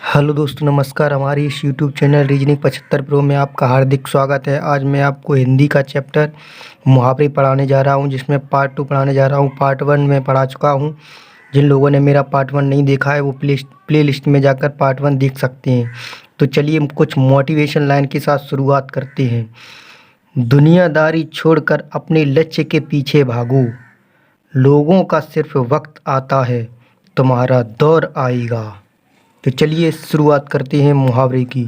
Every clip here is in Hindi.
हेलो दोस्तों, नमस्कार। हमारी इस यूट्यूब चैनल रीजनिंग 75 प्रो में आपका हार्दिक स्वागत है। आज मैं आपको हिंदी का चैप्टर मुहावरे पढ़ाने जा रहा हूं, जिसमें पार्ट 2 पढ़ाने जा रहा हूं। पार्ट 1 में पढ़ा चुका हूं। जिन लोगों ने मेरा पार्ट 1 नहीं देखा है वो प्ले लिस्ट में जाकर पार्ट 1 देख सकते हैं। तो चलिए कुछ मोटिवेशन लाइन के साथ शुरुआत करते हैं। दुनियादारी छोड़कर अपने लक्ष्य के पीछे भागो, लोगों का सिर्फ वक्त आता है, तुम्हारा दौर आएगा। तो चलिए शुरुआत करते हैं मुहावरे की।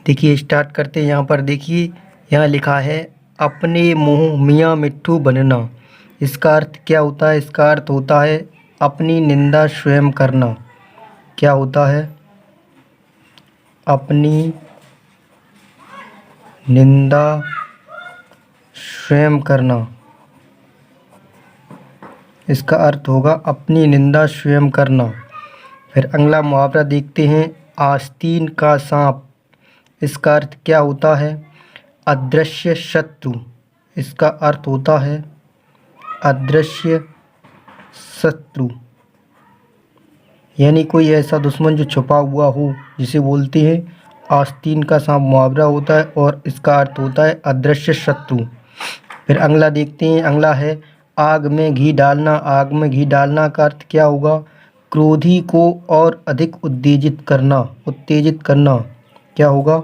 देखिए स्टार्ट करते हैं। यहाँ पर देखिए, यहाँ लिखा है अपने मुँह मियाँ मिट्ठू बनना। इसका अर्थ क्या होता है? इसका अर्थ होता है अपनी निंदा स्वयं करना। क्या होता है? अपनी निंदा स्वयं करना। इसका अर्थ होगा अपनी निंदा स्वयं करना। फिर अगला मुहावरा देखते हैं, आस्तीन का सांप। इसका अर्थ क्या होता है? अदृश्य शत्रु। इसका अर्थ होता है अदृश्य शत्रु, यानी कोई ऐसा दुश्मन जो छुपा हुआ हो, जिसे बोलते हैं आस्तीन का सांप मुहावरा होता है, और इसका अर्थ होता है अदृश्य शत्रु। फिर अगला देखते हैं। अगला है आग में घी डालना। आग में घी डालना का अर्थ क्या होगा? क्रोधी को और अधिक उत्तेजित करना। उत्तेजित करना क्या होगा?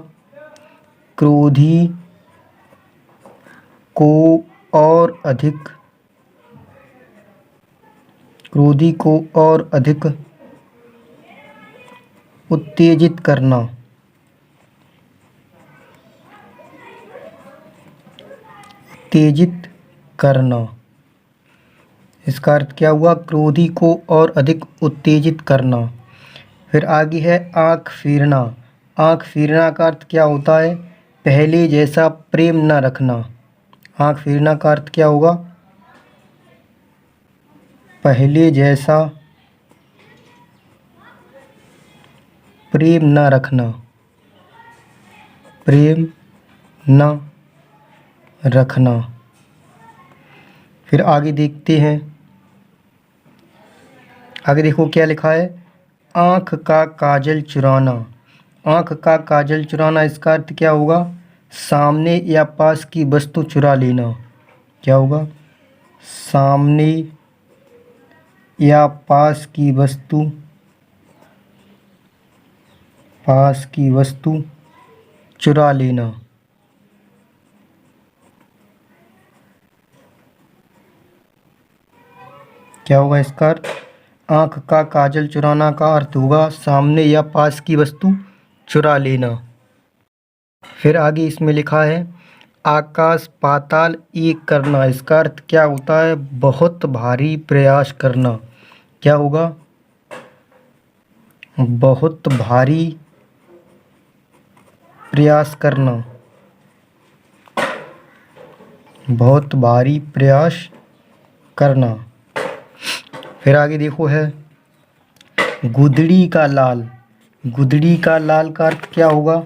क्रोधी को और अधिक उत्तेजित करना। उत्तेजित करना, इसका अर्थ क्या हुआ? क्रोधी को और अधिक उत्तेजित करना। फिर आगे है आँख फेरना। आँख फेरना का अर्थ क्या होता है? पहले जैसा प्रेम न रखना। आँख फेरना का अर्थ क्या होगा? पहले जैसा प्रेम न रखना। प्रेम न रखना। फिर आगे देखते हैं। आगे देखो क्या लिखा है, आँख का काजल चुराना। आँख का काजल चुराना, इसका अर्थ क्या होगा? सामने या पास की वस्तु चुरा लेना। क्या होगा? सामने या पास की वस्तु चुरा लेना। क्या होगा इसका अर्थ? आँख का काजल चुराना का अर्थ होगा सामने या पास की वस्तु चुरा लेना। फिर आगे इसमें लिखा है आकाश पाताल एक करना। इसका अर्थ क्या होता है? बहुत भारी प्रयास करना। क्या होगा? बहुत भारी प्रयास करना। बहुत भारी प्रयास करना। फिर आगे देखो है गुदड़ी का लाल। गुदड़ी का लाल का अर्थ क्या होगा?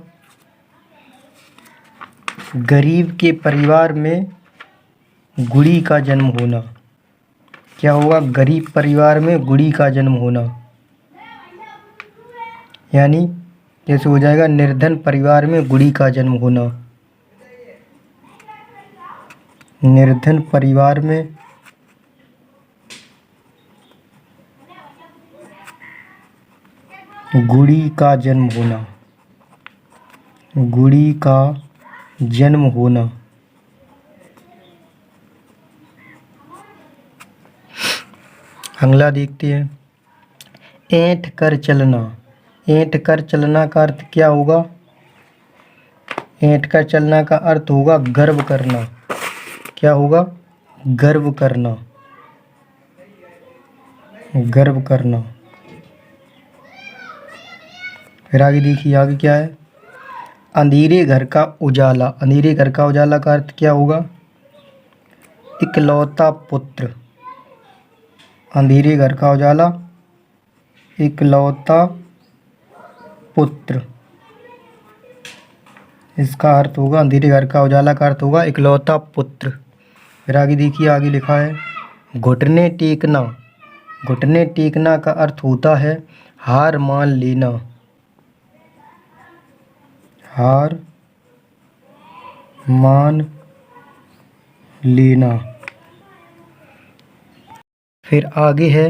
गरीब के परिवार में गुड़ी का जन्म होना। क्या होगा? गरीब परिवार में गुड़ी का जन्म होना, यानी कैसे हो जाएगा? निर्धन परिवार में गुड़ी का जन्म होना। निर्धन परिवार में गुड़ी का जन्म होना। गुड़ी का जन्म होना। अगला देखते हैं, ऐंठ कर चलना। ऐंठ कर चलना का अर्थ क्या होगा? ऐंठ कर चलना का अर्थ होगा गर्व करना। क्या होगा? गर्व करना। गर्व करना। फिर आगे देखिए, आगे क्या है, अंधेरे घर का उजाला। अंधेरे घर का उजाला का अर्थ क्या होगा? इकलौता पुत्र। अंधेरे घर का उजाला, इकलौता पुत्र, इसका अर्थ होगा अंधेरे घर का उजाला का अर्थ होगा इकलौता पुत्र। फिर आगे देखिए, आगे लिखा है घुटने टेकना। घुटने टेकना का अर्थ होता है हार मान लेना। हार मान लेना। फिर आगे है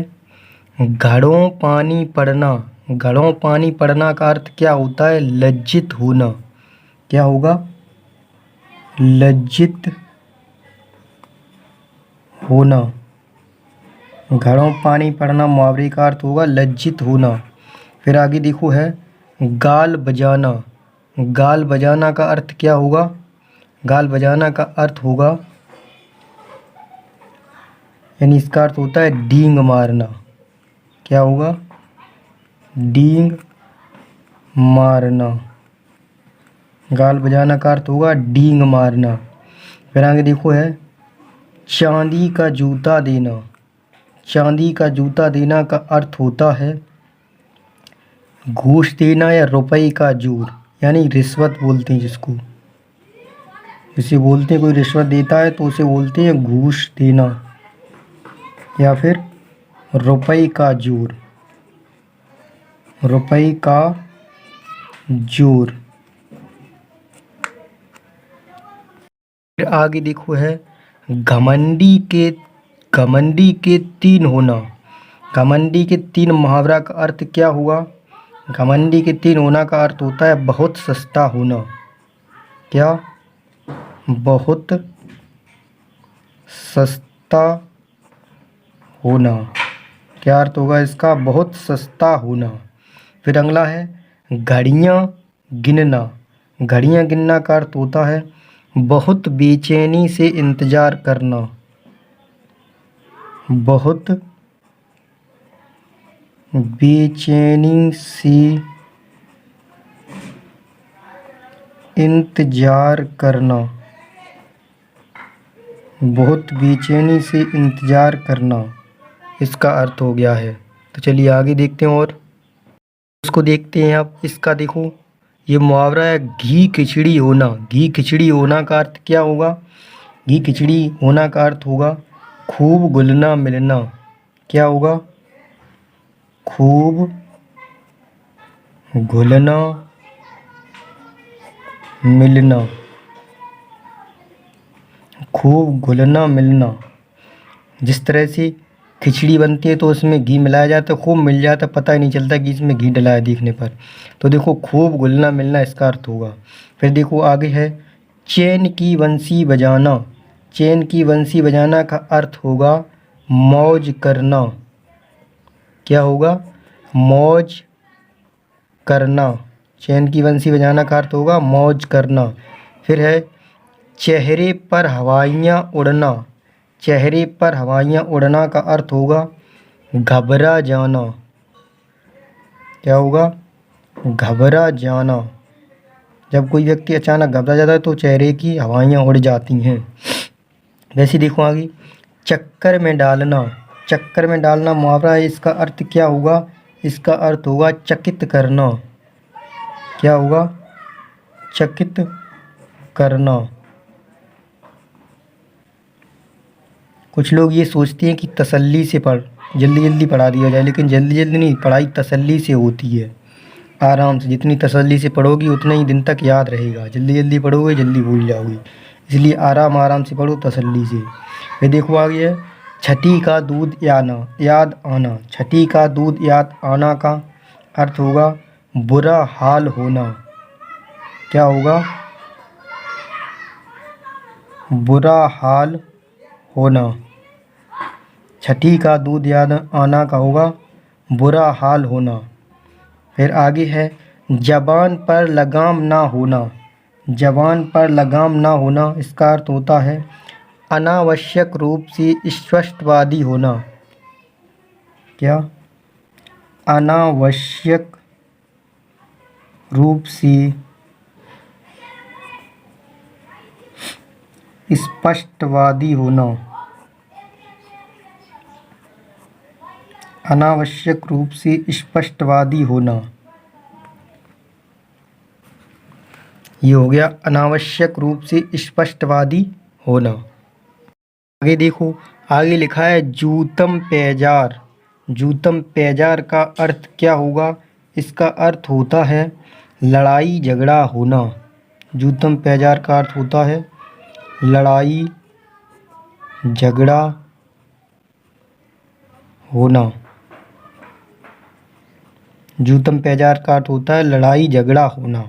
घड़ों पानी पड़ना। घड़ों पानी पड़ना का अर्थ क्या होता है? लज्जित होना। क्या होगा? लज्जित होना। घड़ों पानी पड़ना मुहावरे का अर्थ होगा लज्जित होना। फिर आगे देखो है गाल बजाना। गाल बजाना का अर्थ क्या होगा? गाल बजाना का अर्थ होगा, यानी इसका अर्थ होता है डींग मारना। क्या होगा? डींग मारना। गाल बजाना का अर्थ होगा डींग मारना। फिर आगे देखो है चांदी का जूता देना। चांदी का जूता देना का अर्थ होता है घूस देना या रुपए का जोर, यानी रिश्वत बोलते हैं जिसको। जिसे बोलते हैं कोई रिश्वत देता है तो उसे बोलते हैं घूस देना या फिर रुपए का जोर। रुपए का जोर। फिर आगे देखो है घमंडी के तीन होना। घमंडी के तीन मुहावरा का अर्थ क्या हुआ? घमंडी के तीन होना का अर्थ होता है बहुत सस्ता होना। क्या? बहुत सस्ता होना। क्या अर्थ होगा इसका? बहुत सस्ता होना। फिर अगला है घड़ियाँ गिनना। घड़ियाँ गिनना का अर्थ होता है बहुत बेचैनी से इंतज़ार करना। बहुत बेचैनी से इंतज़ार करना। बहुत बेचैनी से इंतज़ार करना इसका अर्थ हो गया है। तो चलिए आगे देखते हैं और उसको देखते हैं। आप इसका देखो, ये मुहावरा है घी खिचड़ी होना। घी खिचड़ी होना का अर्थ क्या होगा? घी खिचड़ी होना का अर्थ होगा खूब घुलना मिलना। क्या होगा? खूब घुलना मिलना। खूब घुलना मिलना। जिस तरह से खिचड़ी बनती है तो उसमें घी मिलाया जाता है, खूब मिल जाता है, पता ही नहीं चलता कि इसमें घी डला है देखने पर। तो देखो खूब घुलना मिलना इसका अर्थ होगा। फिर देखो आगे है चैन की बंसी बजाना। चैन की बंसी बजाना का अर्थ होगा मौज करना। क्या होगा? मौज करना। चैन की बंसी बजाना का अर्थ होगा मौज करना। फिर है चेहरे पर हवाइयाँ उड़ना। चेहरे पर हवाइयाँ उड़ना का अर्थ होगा घबरा जाना। क्या होगा? घबरा जाना। जब कोई व्यक्ति अचानक घबरा जाता है तो चेहरे की हवाइयाँ उड़ जाती हैं। वैसे देखो आगे चक्कर में डालना। चक्कर में डालना मुहावरा है, इसका अर्थ क्या होगा? इसका अर्थ होगा चकित करना। क्या होगा? चकित करना। कुछ लोग ये सोचते हैं कि तसल्ली से जल्दी जल्दी पढ़ा दिया जाए, लेकिन जल्दी जल्दी नहीं, पढ़ाई तसल्ली से होती है। आराम से, जितनी तसल्ली से पढ़ोगी उतना ही दिन तक याद रहेगा। जल्दी जल्दी पढ़ोगे जल्दी भूल जाओगे, इसलिए आराम आराम से पढ़ो तसल्ली से। फिर देखो आगे है छठी का दूध याद आना। छठी का दूध याद आना का अर्थ होगा बुरा हाल होना। क्या होगा? बुरा हाल होना। छठी का दूध याद आना का होगा बुरा हाल होना। फिर आगे है जबान पर लगाम ना होना। जबान पर लगाम ना होना इसका अर्थ होता है अनावश्यक रूप से स्पष्टवादी होना। क्या? अनावश्यक रूप से स्पष्टवादी होना। अनावश्यक रूप से स्पष्टवादी होना, ये हो गया अनावश्यक रूप से स्पष्टवादी होना। आगे देखो, आगे लिखा है जूतम पैजार। जूतम पैजार का अर्थ क्या होगा? इसका अर्थ होता है लड़ाई झगड़ा होना। जूतम पैजार का अर्थ होता है लड़ाई झगड़ा होना। जूतम पैजार का अर्थ होता है लड़ाई झगड़ा होना।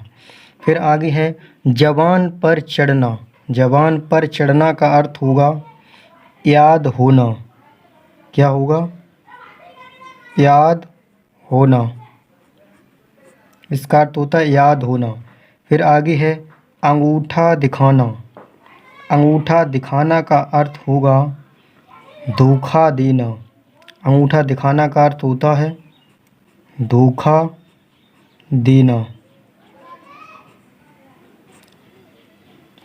फिर आगे है जवान पर चढ़ना। जवान पर चढ़ना का अर्थ होगा याद होना। क्या होगा? याद होना। इसका अर्थ होता है याद होना। फिर आगे है अंगूठा दिखाना। अंगूठा दिखाना का अर्थ होगा धोखा देना। अंगूठा दिखाना का अर्थ होता है धोखा देना।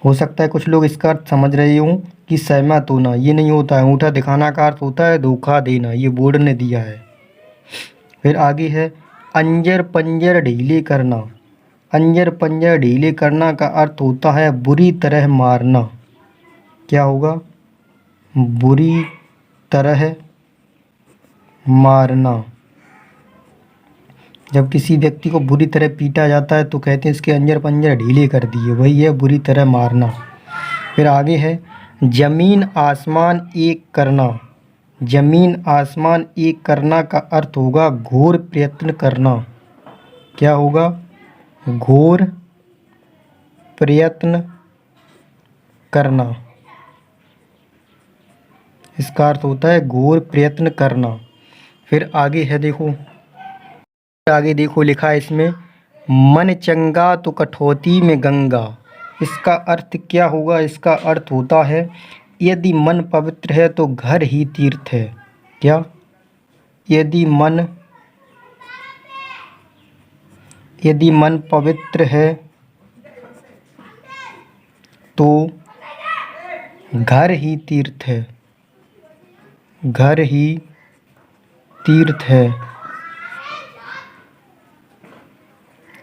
हो सकता है कुछ लोग इसका अर्थ समझ रहे हों कि सहमत होना, ये नहीं होता है। अंगूठा दिखाना का अर्थ होता है धोखा देना, ये बोर्ड ने दिया है। फिर आगे है अंजर पंजर ढीले करना। अंजर पंजर ढीले करना का अर्थ होता है बुरी तरह मारना। क्या होगा? बुरी तरह मारना। जब किसी व्यक्ति को बुरी तरह पीटा जाता है तो कहते हैं इसके अंजर पंजर ढीले कर दिए, वही है बुरी तरह मारना। फिर आगे है ज़मीन आसमान एक करना। ज़मीन आसमान एक करना का अर्थ होगा घोर प्रयत्न करना। क्या होगा? घोर प्रयत्न करना। इसका अर्थ होता है घोर प्रयत्न करना। फिर आगे है देखो, आगे देखो लिखा है इसमें मन चंगा तो कठौती में गंगा। इसका अर्थ क्या होगा? इसका अर्थ होता है यदि मन पवित्र है तो घर ही तीर्थ है। क्या? यदि मन पवित्र है तो घर ही तीर्थ है। घर ही तीर्थ है।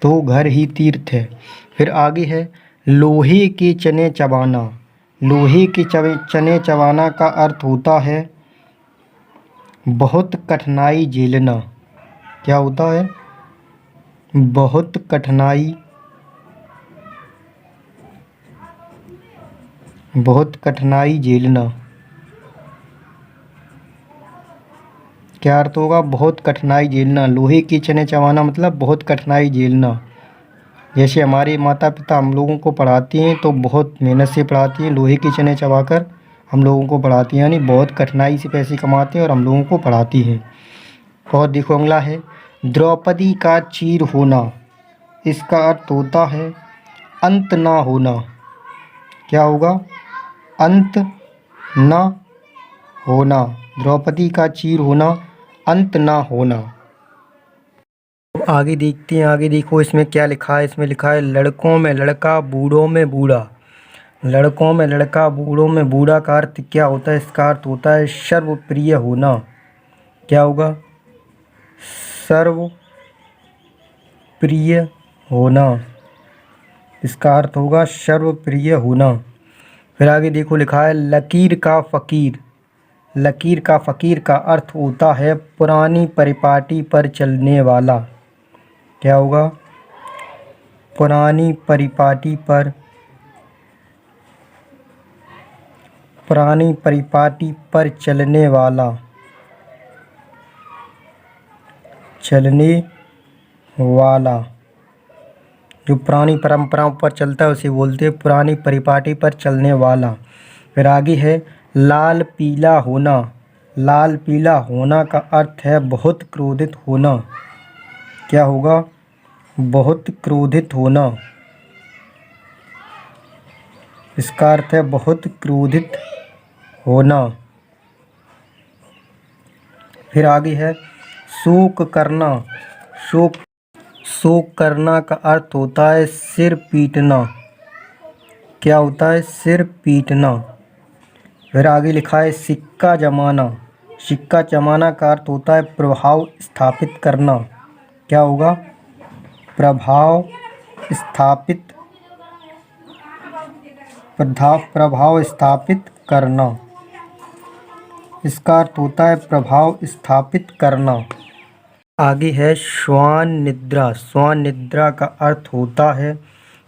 तो घर ही तीर्थ है। फिर आगे है लोहे के चने चबाना। लोहे के चने चबाना का अर्थ होता है बहुत कठिनाई झेलना। क्या होता है? बहुत कठिनाई झेलना। क्या अर्थ होगा? बहुत कठिनाई झेलना। लोहे के चने चबाना मतलब बहुत कठिनाई झेलना। जैसे हमारे माता पिता हम लोगों को पढ़ाती हैं तो बहुत मेहनत से पढ़ाती हैं, लोहे के चने चबाकर हम लोगों को पढ़ाती हैं, यानी बहुत कठिनाई से पैसे कमाते हैं और हम लोगों को पढ़ाती हैं। और देखो अगला है द्रौपदी का चीर होना। इसका अर्थ होता है अंत ना होना। क्या होगा? अंत ना होना। द्रौपदी का चीर होना, अंत ना होना। आगे देखते हैं, आगे देखो इसमें क्या लिखा है। इसमें लिखा है लड़कों में लड़का बूढ़ों में बूढ़ा। लड़कों में लड़का बूढ़ों में बूढ़ा का अर्थ क्या होता है? इसका अर्थ होता है सर्वप्रिय होना। क्या होगा? सर्वप्रिय होना। इसका अर्थ होगा सर्वप्रिय होना। फिर आगे देखो लिखा है लकीर का फ़कीर। लकीर का फ़कीर का अर्थ होता है पुरानी परिपाटी पर चलने वाला। क्या होगा? पुरानी परिपाटी पर चलने वाला। जो पुरानी परंपराओं पर चलता है उसे बोलते हैं पुरानी परिपाटी पर चलने वाला। फिर आगे है लाल पीला होना। लाल पीला होना का अर्थ है बहुत क्रोधित होना। क्या होगा? बहुत क्रोधित होना। इसका अर्थ है बहुत क्रोधित होना। फिर आगे है शोक करना। शोक करना का अर्थ होता है सिर पीटना। क्या होता है? सिर पीटना। फिर आगे लिखा है सिक्का जमाना। सिक्का जमाना का अर्थ होता है प्रभाव स्थापित करना। क्या होगा? प्रभाव स्थापित करना। इसका अर्थ होता है प्रभाव स्थापित करना। आगे है श्वान निद्रा। श्वान निद्रा का अर्थ होता है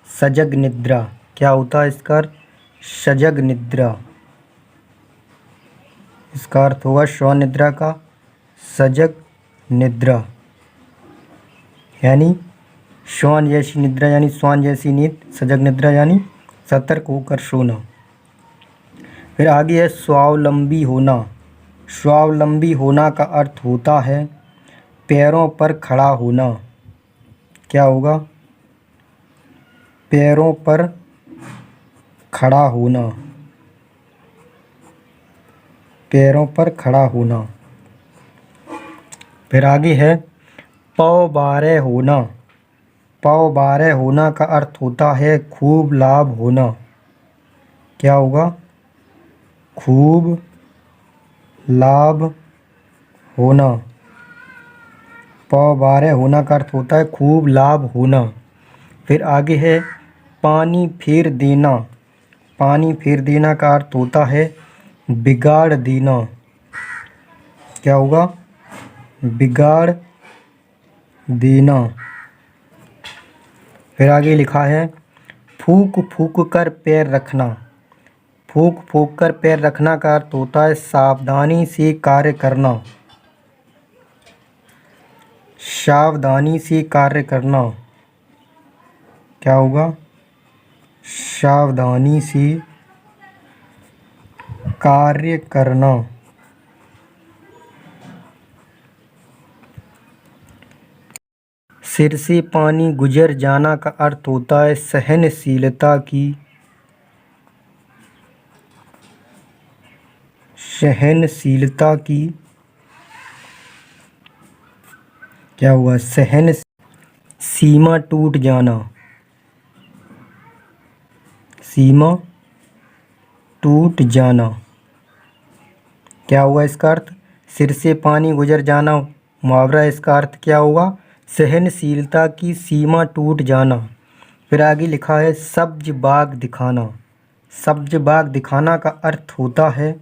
सजग निद्रा। क्या होता है इसका अर्थ? सजग निद्रा। इसका अर्थ होगा श्वान निद्रा का सजग निद्रा, यानी श्वान जैसी निद्रा यानी श्वान जैसी नींद, सजग निद्रा यानी सतर्क होकर सोना। फिर आगे है स्वावलंबी होना। स्वावलंबी होना का अर्थ होता है पैरों पर खड़ा होना। क्या होगा? पैरों पर खड़ा होना। पैरों पर खड़ा होना। फिर आगे है पौ बारह होना। पौ बारह होना का अर्थ होता है खूब लाभ होना। क्या होगा? खूब लाभ होना। पौ बारह होना का अर्थ होता है खूब लाभ होना। फिर आगे है पानी फेर देना। पानी फेर देना का अर्थ होता है बिगाड़ देना। क्या होगा? बिगाड़ देना। फिर आगे लिखा है फूक फूक कर पैर रखना। फूक फूक कर पैर रखना का अर्थ होता है सावधानी से कार्य करना। सावधानी से कार्य करना। क्या होगा? सावधानी से कार्य करना। सिर से पानी गुजर जाना का अर्थ होता है सहनशीलता की। सहनशीलता की। क्या हुआ? सहन सीमा टूट जाना। सीमा टूट जाना। क्या हुआ इसका अर्थ? सिर से पानी गुजर जाना मुहावरा, इसका अर्थ क्या होगा? सहनशीलता की सीमा टूट जाना। फिर आगे लिखा है सब्ज बाग दिखाना। सब्ज बाग दिखाना का अर्थ होता है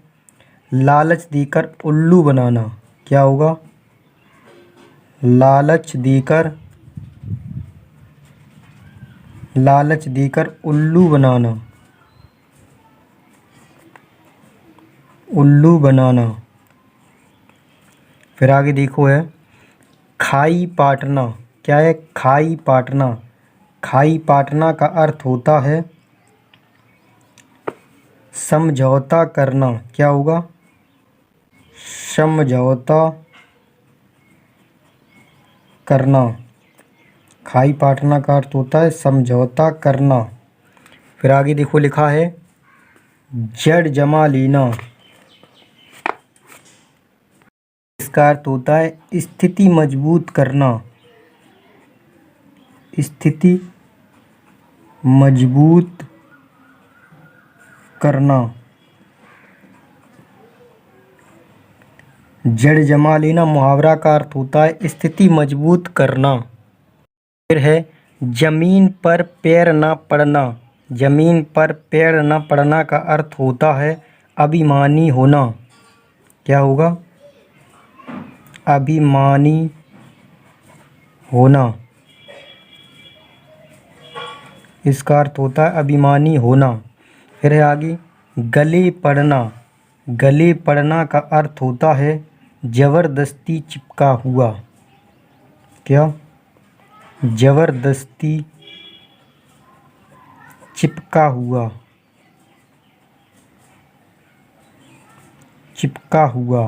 लालच देकर उल्लू बनाना। क्या होगा? लालच देकर उल्लू बनाना। उल्लू बनाना। फिर आगे देखो है खाई पाटना। क्या है? खाई पाटना। खाई पाटना का अर्थ होता है समझौता करना। क्या होगा? समझौता करना। खाई पाटना का अर्थ होता है समझौता करना। फिर आगे देखो लिखा है जड़ जमा लेना। इसका अर्थ होता है स्थिति मजबूत करना। स्थिति मजबूत करना। जड़ जमा लेना मुहावरा का अर्थ होता है स्थिति मजबूत करना। फिर है जमीन पर पैर न पड़ना। जमीन पर पैर न पड़ना का अर्थ होता है अभिमानी होना। क्या होगा? अभिमानी होना। इसका अर्थ होता है अभिमानी होना। फिर है आगे गले पड़ना। गले पड़ना का अर्थ होता है ज़बरदस्ती चिपका हुआ। क्या? ज़बरदस्ती चिपका हुआ। चिपका हुआ।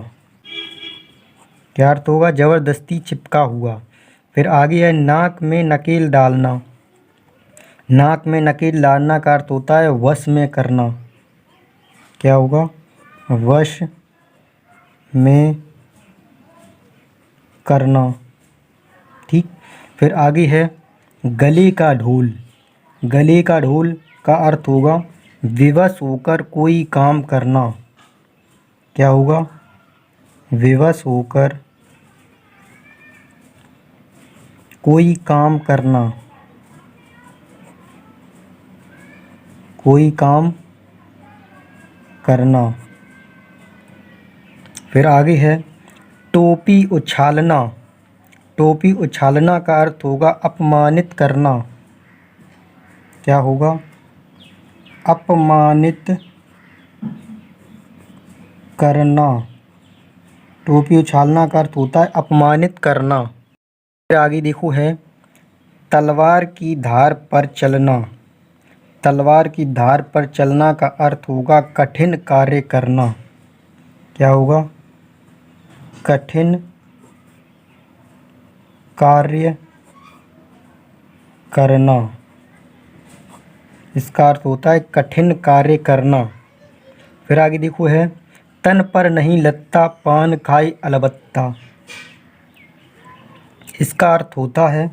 क्या अर्थ होगा? ज़बरदस्ती चिपका हुआ। फिर आगे है नाक में नकेल डालना। नाक में नकेल डालना का अर्थ होता है वश में करना। क्या होगा? वश में करना। ठीक। फिर आगे है गले का ढोल। गले का ढोल का अर्थ होगा विवश होकर कोई काम करना। क्या होगा? विवश होकर कोई काम करना। कोई काम करना। फिर आगे है टोपी उछालना। टोपी उछालना का अर्थ होगा अपमानित करना। क्या होगा? अपमानित करना। टोपी उछालना का अर्थ होता है अपमानित करना। फिर आगे देखो है तलवार की धार पर चलना। तलवार की धार पर चलना का अर्थ होगा कठिन कार्य करना। क्या होगा? कठिन कार्य करना। इसका अर्थ होता है कठिन कार्य करना। फिर आगे देखो है तन पर नहीं लगता पान खाई अलबत्ता। इसका अर्थ होता है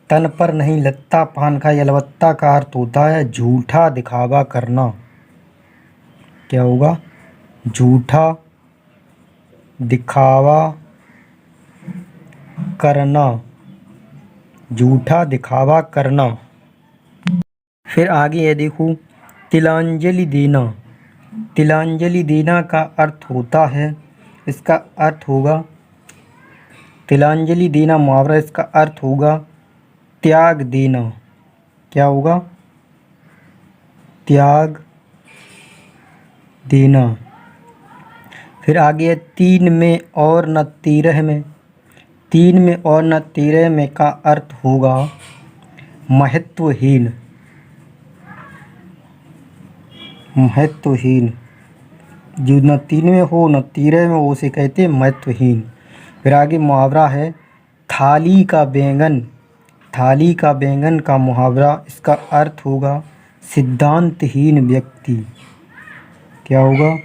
तन पर नहीं लगता पान खाई अलबत्ता का अर्थ होता है झूठा दिखावा करना। क्या होगा? झूठा दिखावा करना। झूठा दिखावा करना। फिर आगे है देखो तिलांजलि देना। तिलांजलि देना का अर्थ होता है, इसका अर्थ होगा तिलांजलि देना मुहावरा, इसका अर्थ होगा त्याग देना। क्या होगा? त्याग देना। फिर आगे है तीन में और न तेरह में। तीन में और न तेरह में का अर्थ होगा महत्वहीन। महत्वहीन। जो न तीन में हो न तेरह में हो उसे कहते हैं महत्वहीन। फिर आगे मुहावरा है थाली का बैंगन। थाली का बैंगन का मुहावरा, इसका अर्थ होगा सिद्धांतहीन व्यक्ति। क्या होगा?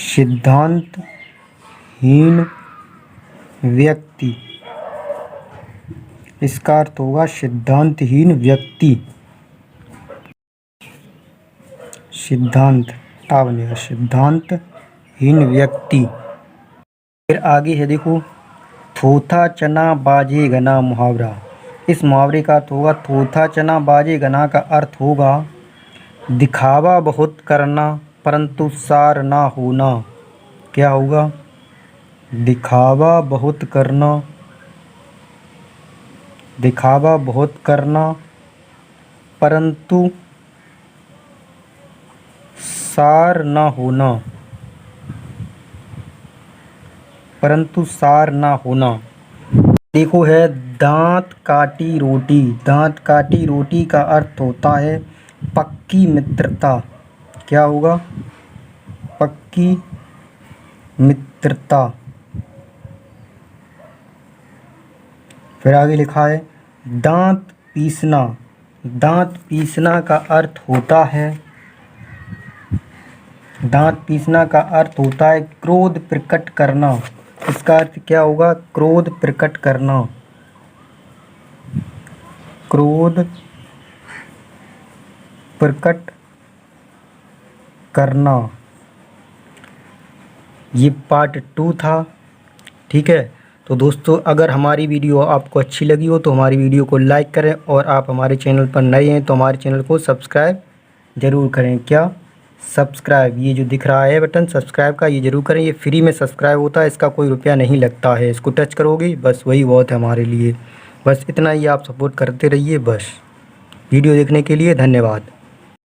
सिद्धांतहीन व्यक्ति। इसका अर्थ होगा सिद्धांतहीन व्यक्ति। सिद्धांतहीन व्यक्ति। फिर आगे है देखो थोथा चना बाजे गना मुहावरा। इस मुहावरे का अर्थ होगा थोथा चना बाजे गना का अर्थ होगा दिखावा बहुत करना परंतु सार ना होना। क्या होगा? दिखावा बहुत करना। दिखावा बहुत करना परंतु सार ना होना। परंतु सार ना होना। देखो है दांत काटी रोटी। दांत काटी रोटी का अर्थ होता है पक्की मित्रता। क्या होगा? पक्की मित्रता। फिर आगे लिखा है दांत पीसना। दांत पीसना का अर्थ होता है, दांत पीसना का अर्थ होता है क्रोध प्रकट करना। इसका अर्थ क्या होगा? क्रोध प्रकट करना। क्रोध प्रकट करना। ये पार्ट 2 था। ठीक है, तो दोस्तों अगर हमारी वीडियो आपको अच्छी लगी हो तो हमारी वीडियो को लाइक करें और आप हमारे चैनल पर नए हैं तो हमारे चैनल को सब्सक्राइब ज़रूर करें। क्या? सब्सक्राइब, ये जो दिख रहा है बटन सब्सक्राइब का, ये ज़रूर करें। ये फ्री में सब्सक्राइब होता है, इसका कोई रुपया नहीं लगता है। इसको टच करोगे बस वही बहुत है हमारे लिए। बस इतना ही आप सपोर्ट करते रहिए। बस वीडियो देखने के लिए धन्यवाद।